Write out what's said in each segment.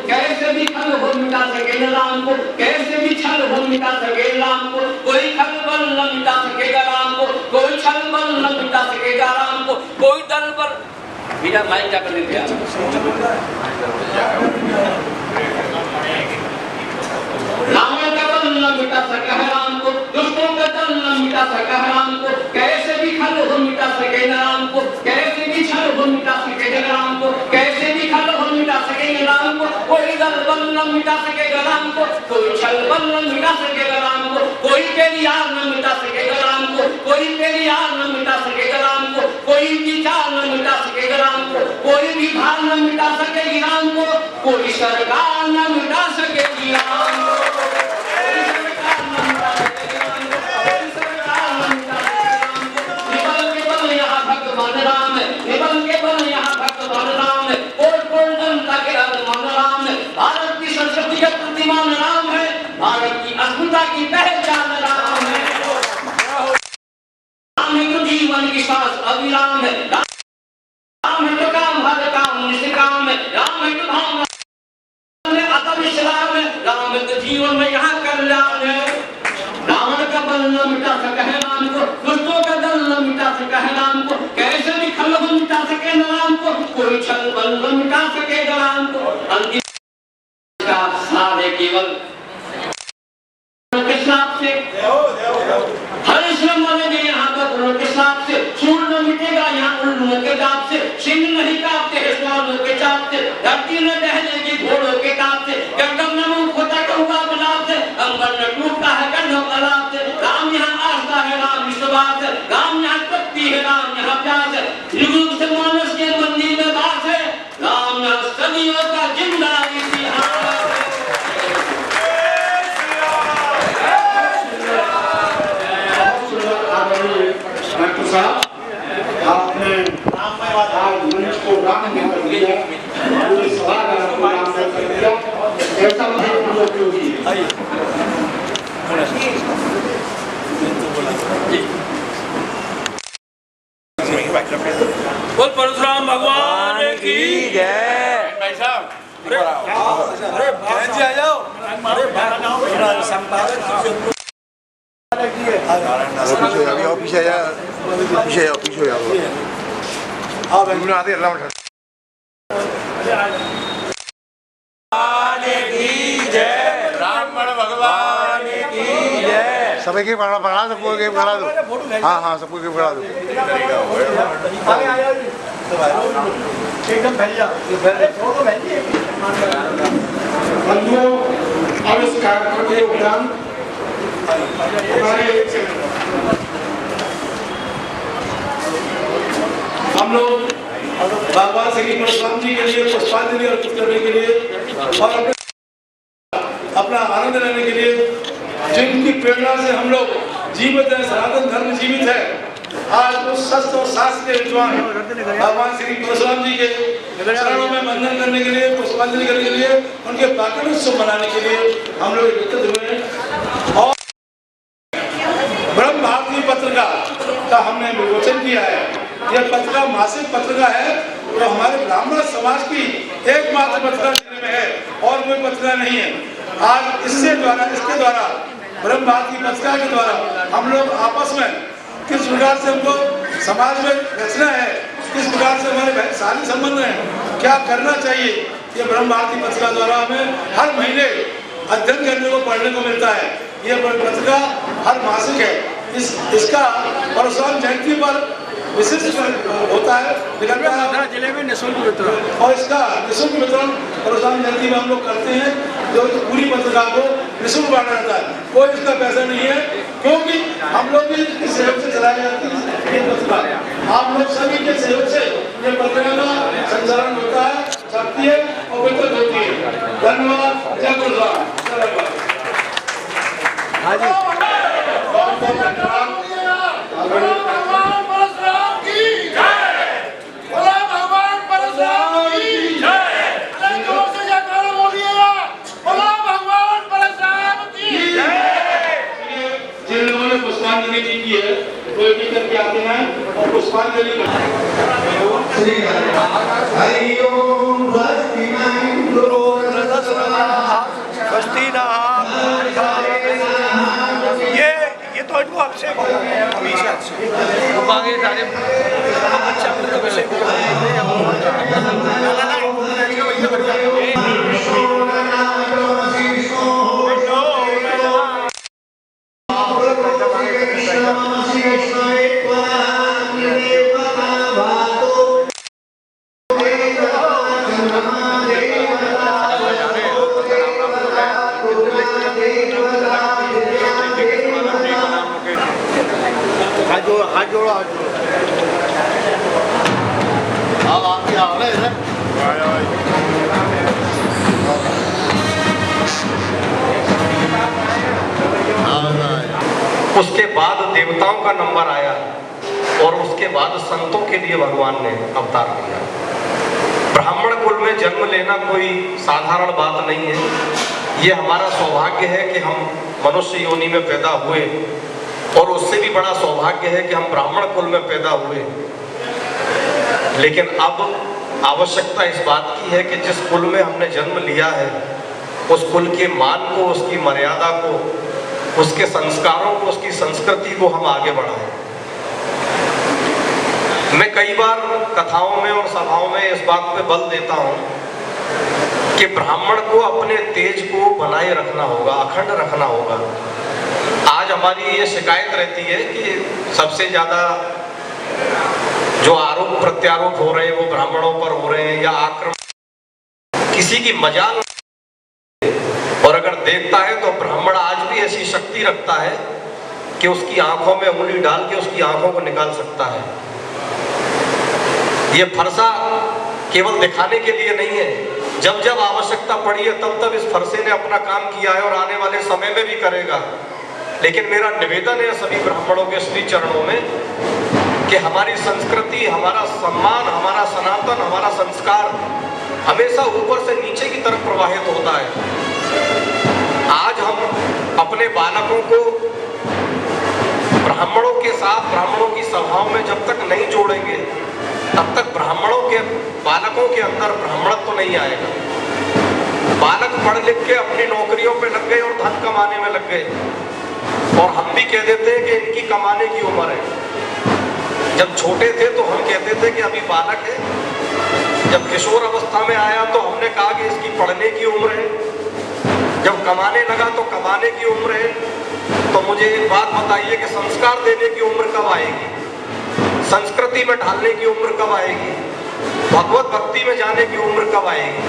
कैसे भी खल हो मिटा सके न राम को, कैसे भी छल हो मिटा सके राम को, कोई खल बल न मिटा सकेगा राम को, कोई छल बल न मिटा सकेगा राम को, कोई दल बल। भैया माइक क्या कर देते हैं? रावण का बल न मिटा सका है राम को, दुष्टों का दल न मिटा सका है राम को, कैसे भी खल हो मिटा सके न राम को, कैसे भी छल हो मिटा सकेगा राम को, कैसे भी खल हो मिटा सकेगा राम को, कोई दल बल न मिटा सकेगा राम को, कोई छल बल न मिटा सकेगा राम को, कोई तेरी यार न मिटा सकेगा राम को, कोई तेरी यार न मिटा सकेगा राम को, कोई विचार न मिटा सकेगा राम को, कोई भी भार न मिटा सकेगी राम को, कोई सरकार न मिटा सकेगी राम को, प्रतिमान राम है, भारत की अस्मिता की पहचान राम है, राम है तो जीवन की सांस अविराम है, राम है तो काम हर काम निष्काम है, राम है तो धाम अतविश्राम है, राम है तो जीवन में यहाँ कल्याण है। रावण का बल न मिटा सका है राम को, दुष्टों का दल न मिटा सका है राम को, कैसे भी खल हो मिटा सके न राम को, कोई छल बल न मिटा सकेगा राम को। अंतिम केवल के साथ से हर श्रम वाले यहाँ पर के साथ से सूर न मिटेगा यहाँ उल्लुओं के दांत से, सिंह नहीं कांपते सवालों के चाप से, धरती न दहलेगी घोड़ों के दांत से, गगन न मुख होता कौवा बनाव से, अंबर न टूटता है गंधम अलाप से, राम यहाँ आस्था है राम विश्वास है, राम यहाँ शक्ति है राम यहाँ प्यास है, युग से मानस के मंदिर में वास है, राम यहाँ सदियों का जिंदा इतिहास है। डॉक्टर साहब आपने आज मंच को राममय कर दिया, पूरे सभागार को राममय कर दिया, ऐसा उपयोगी बोल परशुराम भगवान की जय। भाई साहब अरे जी आ जाओ, अरे संपादक पीछे आते राम भगवान की जय। सबके के पकड़ा सबको के पकड़ा दो। हाँ हाँ सबको के पकड़ा दो। एकदम बंधुओं, अब इस कार्यक्रम के उपरांत हम लोग भगवान श्री परशुराम जी के लिए पुष्पांजलि अर्पित करने के लिए और अपना आनंद लेने के लिए, जिनकी प्रेरणा से हम लोग जीवित है, सनातन धर्म जीवित है, आज उस शस्त्र और शास्त्र के विद्वान भगवान श्री परशुराम जी के चरणों में वंदन करने के लिए, पुष्पांजलि करने के लिए, उनके प्राकट्योत्सव मनाने के लिए हम लोग एकत्रित हुए हैं। और ब्रह्म भारती पत्रिका का हमने विमोचन किया है। यह पत्रिका मासिक पत्रिका है जो हमारे ब्राह्मण समाज की एकमात्र पत्रिका जिले में है और कोई पत्रिका नहीं है। आज इसके द्वारा ब्रह्म भारती पत्रिका के द्वारा हम लोग आपस में किस प्रकार से हमको समाज में रचना है, किस प्रकार से हमारे सारे संबंध हैं, क्या करना चाहिए, ये ब्रह्म भारती पत्रिका द्वारा हमें हर महीने अध्ययन करने को, पढ़ने को मिलता है। ये पत्रिका हर मासिक है। इसका परशुराम जयंती पर विशिष्ट होता है, निकलता है जिले में निःशुल्क वितरण, और इसका निःशुल्क वितरण परशुराम जयंती में हम लोग करते हैं, जो पूरी पत्रिका को निःशुल्क बांटा जाता है। कोई इसका पैसा नहीं है, क्योंकि हम लोग भी इसके सहयोग से चलाई जाती है ये पत्रिका। आप लोग सभी के सहयोग से ये पत्रिका का संचालन होता है, छपती है और वितरित होती है। धन्यवाद। जय परशुराम। पुष्पांजलि की है, कोई भी करके आते हैं और पुष्पांजलि करते हैं। हाथ जोड़ो अब आपकी आओ ना इधर उसके बाद देवताओं का नंबर आया और उसके बाद संतों के लिए भगवान ने अवतार लिया। ब्राह्मण कुल में जन्म लेना कोई साधारण बात नहीं है। ये हमारा सौभाग्य है कि हम मनुष्य योनि में पैदा हुए, और उससे भी बड़ा सौभाग्य है कि हम ब्राह्मण कुल में पैदा हुए। लेकिन अब आवश्यकता इस बात की है कि जिस कुल में हमने जन्म लिया है उस कुल के मान को, उसकी मर्यादा को, उसके संस्कारों को, उसकी संस्कृति को हम आगे बढ़ाएं। मैं कई बार कथाओं में और सभाओं में इस बात पे बल देता हूं कि ब्राह्मण को अपने तेज को बनाए रखना होगा, अखंड रखना होगा। आज हमारी ये शिकायत रहती है कि सबसे ज्यादा जो आरोप प्रत्यारोप हो रहे हैं वो ब्राह्मणों पर हो रहे हैं, या आक्रमण किसी की मजाल। और अगर देखता है तो ब्राह्मण आज भी ऐसी शक्ति रखता है कि उसकी आंखों में उंगली डाल के उसकी आंखों को निकाल सकता है। ये फरसा केवल दिखाने के लिए नहीं है, जब जब आवश्यकता पड़ी है तब तब इस फरसे ने अपना काम किया है और आने वाले समय में भी करेगा। लेकिन मेरा निवेदन है सभी ब्राह्मणों के श्री चरणों में कि हमारी संस्कृति, हमारा सम्मान, हमारा सनातन, हमारा संस्कार हमेशा ऊपर से नीचे की तरफ प्रवाहित होता है। आज हम अपने बालकों को ब्राह्मणों के साथ, ब्राह्मणों की सभाओं में जब तक नहीं जोड़ेंगे तब तक ब्राह्मणों के बालकों के अंदर ब्राह्मणत्व तो नहीं आएगा। बालक पढ़ लिख के अपनी नौकरियों पे लग गए और धन कमाने में लग गए, और हम भी कह देते हैं कि इनकी कमाने की उम्र है। जब छोटे थे तो हम कहते थे कि अभी बालक है, जब किशोर अवस्था में आया तो हमने कहा कि इसकी पढ़ने की उम्र है, जब कमाने लगा तो कमाने की उम्र है। तो मुझे एक बात बताइए कि संस्कार देने की उम्र कब आएगी, संस्कृति में ढालने की उम्र कब आएगी, भगवत भक्ति में जाने की उम्र कब आएगी?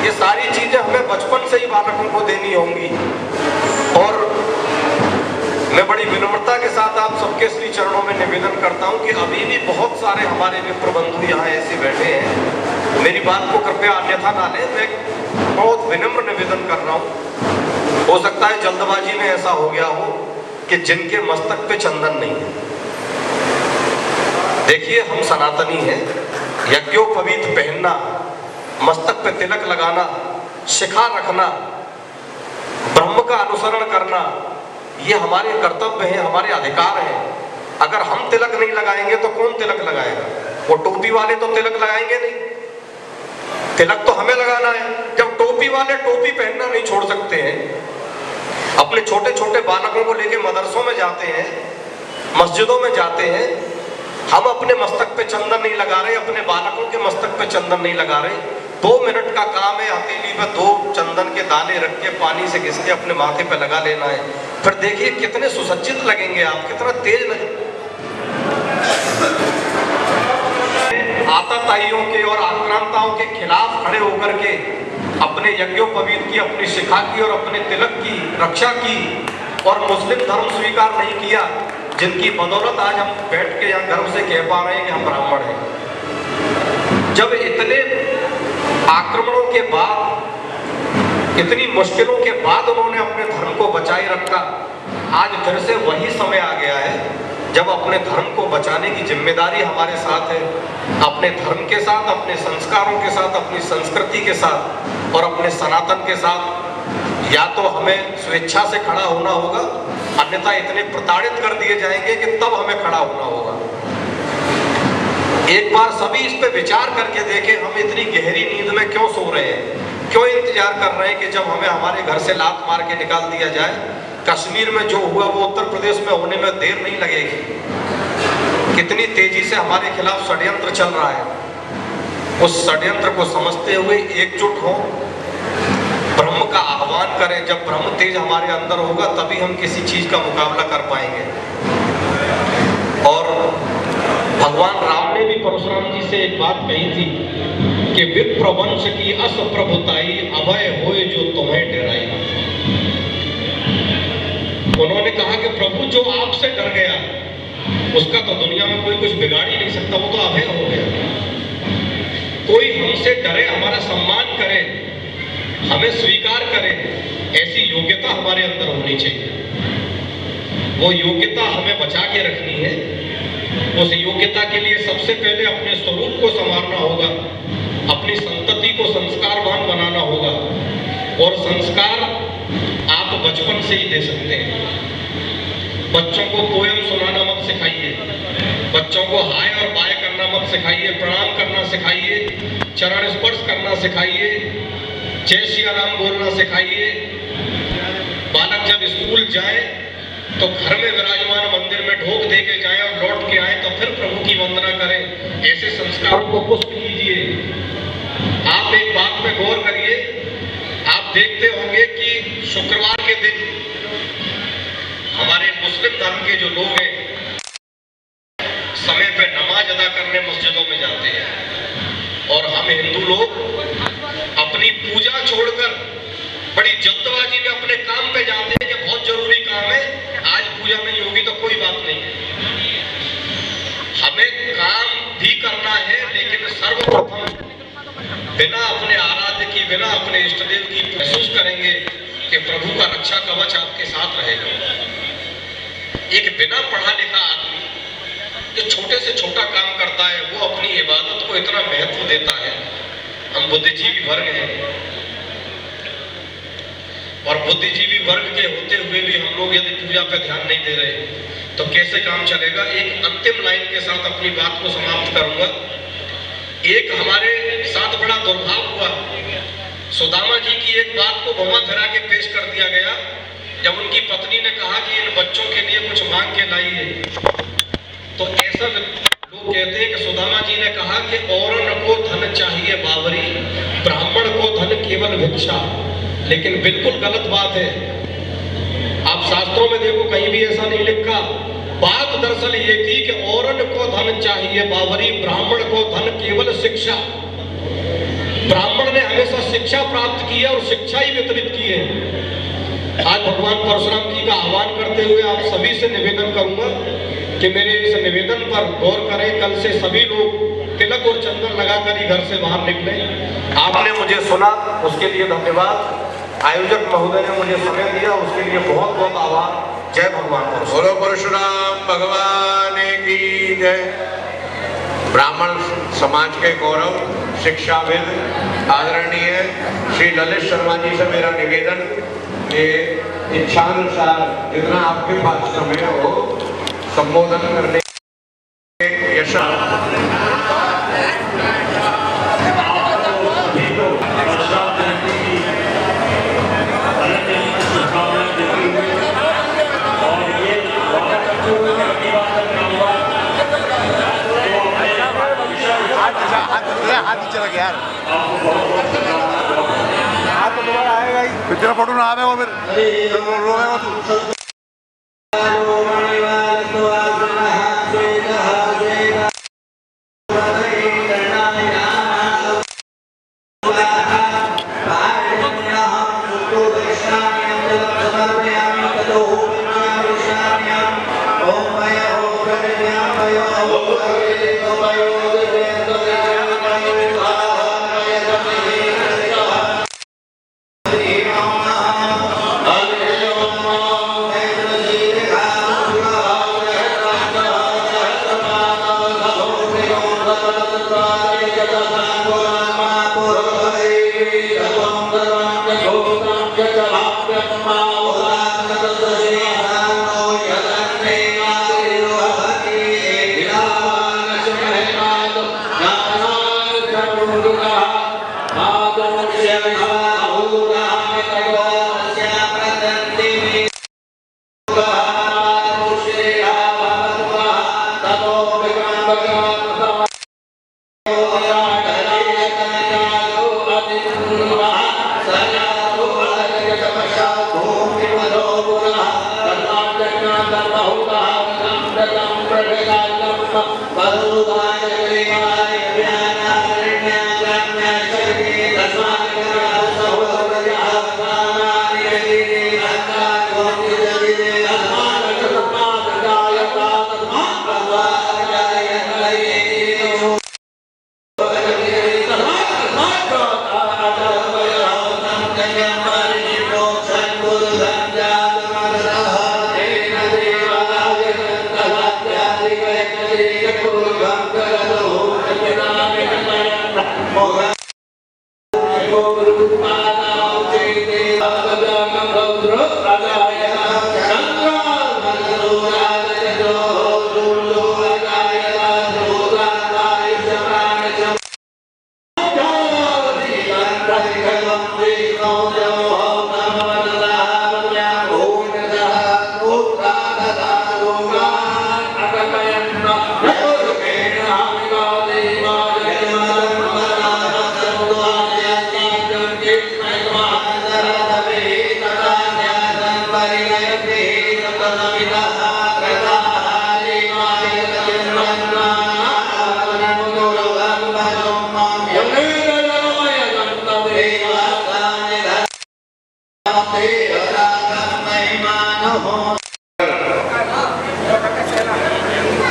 ये सारी चीजें हमें बचपन से ही बालकों को देनी होंगी। और मैं बड़ी विनम्रता के साथ आप सबके श्री चरणों में निवेदन करता हूं कि अभी भी बहुत सारे हमारे मित्र बंधु यहाँ ऐसे बैठे हैं, मेरी बात को कृपया अन्यथा ना लें, मैं बहुत विनम्र निवेदन कर रहा हूं। हो सकता है जल्दबाजी में ऐसा हो गया हो कि जिनके मस्तक पे चंदन नहीं है। देखिए, हम सनातनी हैं। यज्ञोपवीत पहनना, मस्तक पे तिलक लगाना, शिखा रखना, ब्रह्म का अनुसरण करना, ये हमारे कर्तव्य हैं, हमारे अधिकार हैं। अगर हम तिलक नहीं लगाएंगे तो कौन तिलक लगाएगा? वो टोपी वाले तो तिलक लगाएंगे नहीं, तिलक तो हमें लगाना है। जब टोपी वाले टोपी पहनना नहीं छोड़ सकते हैं, अपने छोटे छोटे बालकों को लेके मदरसों में जाते हैं, मस्जिदों में जाते हैं, हम अपने मस्तक पे चंदन नहीं लगा रहे, अपने बालकों के मस्तक पे चंदन नहीं लगा रहे। 2 मिनट का काम है, हथेली पे 2 चंदन के दाने रख के पानी से घिस के अपने माथे पे लगा लेना है। फिर देखिए कितने सुसज्जित लगेंगे आप, कितना तेज लगेंगे। आतताइयों के और आक्रांताओं के खिलाफ खड़े होकर के अपने यज्ञोपवीत की, अपनी शिखा की और अपने तिलक की रक्षा की, और मुस्लिम धर्म स्वीकार नहीं किया, जिनकी बदौलत आज हम बैठ के यहाँ गर्व से कह पा रहे हैं कि हम ब्राह्मण हैं। जब इतने आक्रमणों के बाद, इतनी मुश्किलों के बाद उन्होंने अपने धर्म को बचाए रखा, आज फिर से वही समय आ गया है जब अपने धर्म को बचाने की जिम्मेदारी हमारे साथ है। अपने धर्म के साथ, अपने संस्कारों के साथ, अपनी संस्कृति के साथ और अपने सनातन के साथ या तो हमें स्वेच्छा से खड़ा होना होगा, अन्यथा इतने प्रताड़ित कर दिए जाएंगे कि तब हमें खड़ा होना होगा। एक बार सभी इस पे विचार करके देखें, हम इतनी गहरी नींद में क्यों सो रहे हैं, क्यों इंतजार कर रहे हैं कि जब हमें हमारे घर से लात मार के निकाल दिया जाए, कश्मीर में जो हुआ वो उत्तर प्रदेश में होने में देर नहीं लगेगी। कितनी तेजी से हमारे खिलाफ षड्यंत्र चल रहा है, उस षड्यंत्र को समझते हुए एकजुट हो, ब्रह्म का आह्वान करें। जब ब्रह्म तेज हमारे अंदर होगा तभी हम किसी चीज का मुकाबला कर पाएंगे। और भगवान राम ने भी परशुराम जी से एक बात कही थी कि विप्रवंश की अस प्रभुताई अभय होए जो तुम्हें डराई। उन्होंने कहा कि प्रभु जो आपसे डर गया उसका तो दुनिया में कोई कुछ बिगाड़ ही नहीं सकता, वो तो अभय हो गया। कोई हमसे डरे, हमारा सम्मान करे, हमें स्वीकार करे, ऐसी योग्यता हमारे अंदर होनी चाहिए। वो योग्यता हमें बचा के रखनी है। उस योग्यता के लिए सबसे पहले अपने स्वरूप को संवारना होगा, अपनी संतति को संस्कारवान बनाना होगा। और संस्कार आप बचपन से ही दे सकते हैं। बच्चों को पोयम सुनाना मत सिखाइए, बच्चों को हाय और बाय करना मत सिखाइए, प्रणाम करना सिखाइए, चरण स्पर्श करना सिखाइए, जय सिया राम बोलना सिखाइए। बालक जब स्कूल जाए तो घर में विराजमान मंदिर में ढोक दे के जाए और लौट के आए तो फिर प्रभु की वंदना करें। ऐसे संस्कारों को पुष्ट कीजिए। आप एक बात पे गौर करिए, आप देखते होंगे कि शुक्रवार के दिन हमारे मुस्लिम धर्म के जो लोग हैं समय पे नमाज अदा करने मस्जिदों में जाते हैं, और हम हिंदू लोग अपनी पूजा छोड़कर बड़ी जल्दबाजी में अपने काम पे जाते हैं कि बहुत जरूरी काम है, आज पूजा नहीं होगी तो कोई बात नहीं। हमें काम भी करना है, लेकिन सर्वप्रथम बिना अपने आराध्य की, बिना अपने इष्ट देव की महसूस करेंगे कि प्रभु का रक्षा कवच आपके साथ रहेगा। एक बिना पढ़ा लिखा आदमी जो छोटे से छोटा काम करता है, वो अपनी इबादत को इतना महत्व देता है। हम बुद्धिजीवी वर्ग हैं, और बुद्धिजीवी वर्ग के होते हुए भी हम लोग यदि पूजा पे ध्यान नहीं दे रहे तो कैसे काम चलेगा। एक अंतिम लाइन के साथ अपनी बात को समाप्त करूंगा। एक हमारे साथ बड़ा दुर्भाव हुआ, सुदामा जी की एक बात को घुमा फिरा के पेश कर दिया गया। जब उनकी पत्नी ने कहा कि इन बच्चों के लिए कुछ मांग के लाइए, तो ऐसा लोग कहते हैं कि सुदामा जी ने कहा कि औरन को धन चाहिए बावरी, ब्राह्मण को धन केवल भिक्षा। लेकिन बिल्कुल गलत बात है। आप शास्त्रों में देखो, कहीं भी ऐसा नहीं लिखा। बात दरअसल ये थी कि औरन को धन चाहिए बावरी, ब्राह्मण को धन केवल शिक्षा। ब्राह्मण ने हमेशा शिक्षा प्राप्त की है और शिक्षा ही वितरित की है। आज भगवान परशुराम जी का आह्वान करते हुए आप सभी से निवेदन करूंगा कि मेरे इस निवेदन पर गौर करें। कल से सभी लोग तिलक और चंदन लगाकर ही घर से बाहर निकले। आपने मुझे सुना, उसके लिए धन्यवाद। आयोजक महोदय ने मुझे समय दिया, उसके लिए बहुत बहुत आभार। जय भगवान परशुराम। बोलो परशुराम भगवान की जय। ब्राह्मण समाज के गौरव, शिक्षाविद आदरणीय श्री ललित शर्मा जी से मेरा निवेदन कि इच्छानुसार जितना आपके पास समय हो संबोधन करने यशा हाथ चला गया यार, हाथ तो दोबारा आएगा ही, फिर तेरा फोटो ना आएगा, फिर रोएगा तू।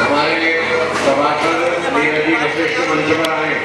हमारे सभासद नीरज जी विशिष्ट मंच पर आए।